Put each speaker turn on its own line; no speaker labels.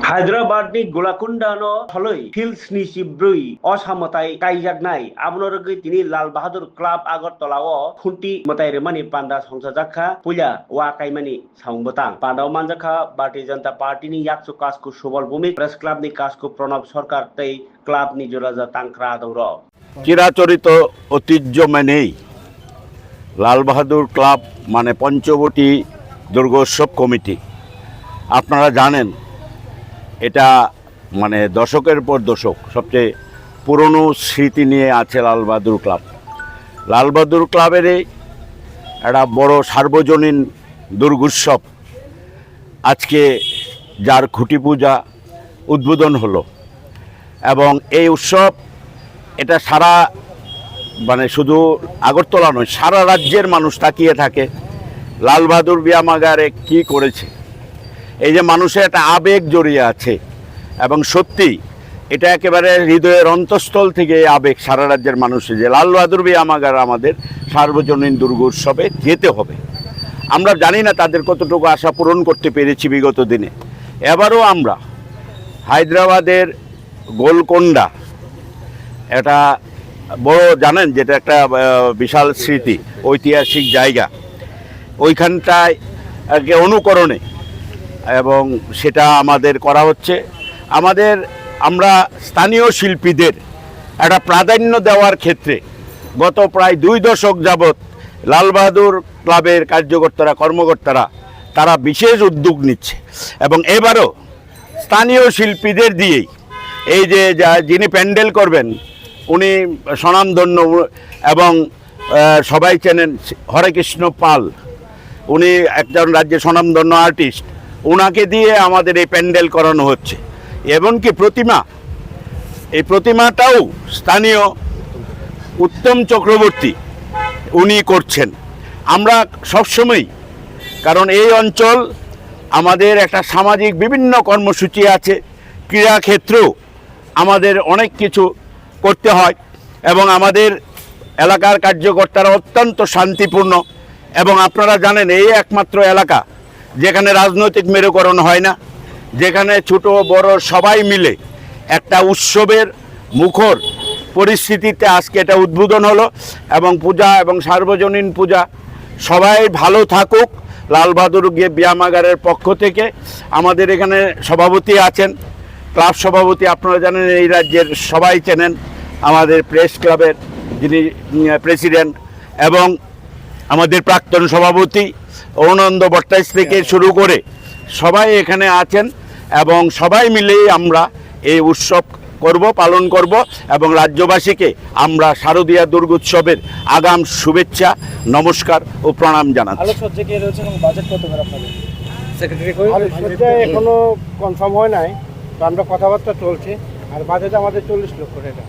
Hyderabadni Golakundano Holoi Hills ni Sibrui Oshamotai Kaijagnai Abnorgi Tini Lal Bahadur Club Agartolao Hunti Motai Remani Panda Songsajakha Puya Wakaimani Saungbotang Pandao Manjaka Bharatiya Janata Party ni Yaksu Kasku Subal Bhumi Press Club ni Kasku Pranab Sarkar Tei Club ni Joraja Tankra Doro
চিরাচরিত ঐতিহ্য মেনেই Lal Bahadur club মানে পঞ্চবটি দুর্গোৎসব committee আপনারা জানেন এটা মানে দশকের পর দশক সবচেয়ে পুরনো স্মৃতি নিয়ে আছে লাল বাহাদুর ক্লাব। লাল বাহাদুর ক্লাবের একটা বড় সার্বজনীন দুর্গোৎসব আজকে যার খুঁটি পূজা উদ্বোধন হলো এবং এই উৎসব এটা সারা মানে শুধু আগরতলা নয় সারা রাজ্যের মানুষ তাকিয়ে থাকে লাল বাহাদুর ব্যায়ামাগারে কী করেছে। এই যে মানুষের একটা আবেগ জড়িয়ে আছে এবং সত্যি এটা একেবারে হৃদয়ের অন্তঃস্থল থেকে এই আবেগ সারা রাজ্যের মানুষের যে লাল বাহাদুর ব্যায়ামাগার আমাদের সার্বজনীন দুর্গোৎসবে যেতে হবে। আমরা জানি না তাদের কতটুকু আশা পূরণ করতে পেরেছি বিগত দিনে। এবারও আমরা হায়দ্রাবাদের গোলকোন্ডা এটা বড় জানেন যেটা একটা বিশাল স্মৃতি ঐতিহাসিক জায়গা ওইখানটায় অনুকরণে এবং সেটা আমাদের করা হচ্ছে। আমরা স্থানীয় শিল্পীদের একটা প্রাধান্য দেওয়ার ক্ষেত্রে গত প্রায় 2 দশক যাবৎ লাল বাহাদুর ক্লাবের কার্যকর্তারা কর্মকর্তারা তারা বিশেষ উদ্যোগ নিচ্ছে এবং এবারও স্থানীয় শিল্পীদের দিয়েই এই যে যিনি প্যান্ডেল করবেন উনি স্বনামধন্য এবং সবাই চেনেন হরেকৃষ্ণ পাল, উনি একজন রাজ্যের স্বনামধন্য আর্টিস্ট, ওনাকে দিয়ে আমাদের এই প্যান্ডেল করানো হচ্ছে। এমনকি এই প্রতিমাটাও স্থানীয় উত্তম চক্রবর্তী উনি করছেন। আমরা সবসময় কারণ এই অঞ্চল আমাদের একটা সামাজিক বিভিন্ন কর্মসূচি আছে, ক্রীড়াক্ষেত্রেও আমাদের অনেক কিছু করতে হয় এবং আমাদের এলাকার কার্যকর্তারা অত্যন্ত শান্তিপূর্ণ এবং আপনারা জানেন এই একমাত্র এলাকা যেখানে রাজনৈতিক মেরুকরণ হয় না, যেখানে ছোট বড় সবাই মিলে একটা উৎসবের মুখর পরিস্থিতিতে আজকে এটা উদ্বোধন হলো এবং পূজা এবং সার্বজনীন পূজা সবাই ভালো থাকুক। লাল বাহাদুর ব্যায়ামাগারের পক্ষ থেকে আমাদের এখানে সভাপতি আছেন, ক্লাব সভাপতি আপনারা জানেন এই রাজ্যের সবাই চেনেন, আমাদের প্রেস ক্লাবের যিনি প্রেসিডেন্ট এবং আমাদের প্রাক্তন সভাপতি অরুণানন্দ ভট্টাচার্য থেকে শুরু করে সবাই এখানে আছেন এবং সবাই মিলেই আমরা এই উৎসব পালন করব এবং রাজ্যবাসীকে আমরা শারদীয়া দুর্গোৎসবের আগাম শুভেচ্ছা নমস্কার ও প্রণাম জানাচ্ছি।
এখনো কনফার্ম হয় নাই, তো আমরা কথাবার্তা চলছে আর বাজেট আমাদের 40 লক্ষ টাকা।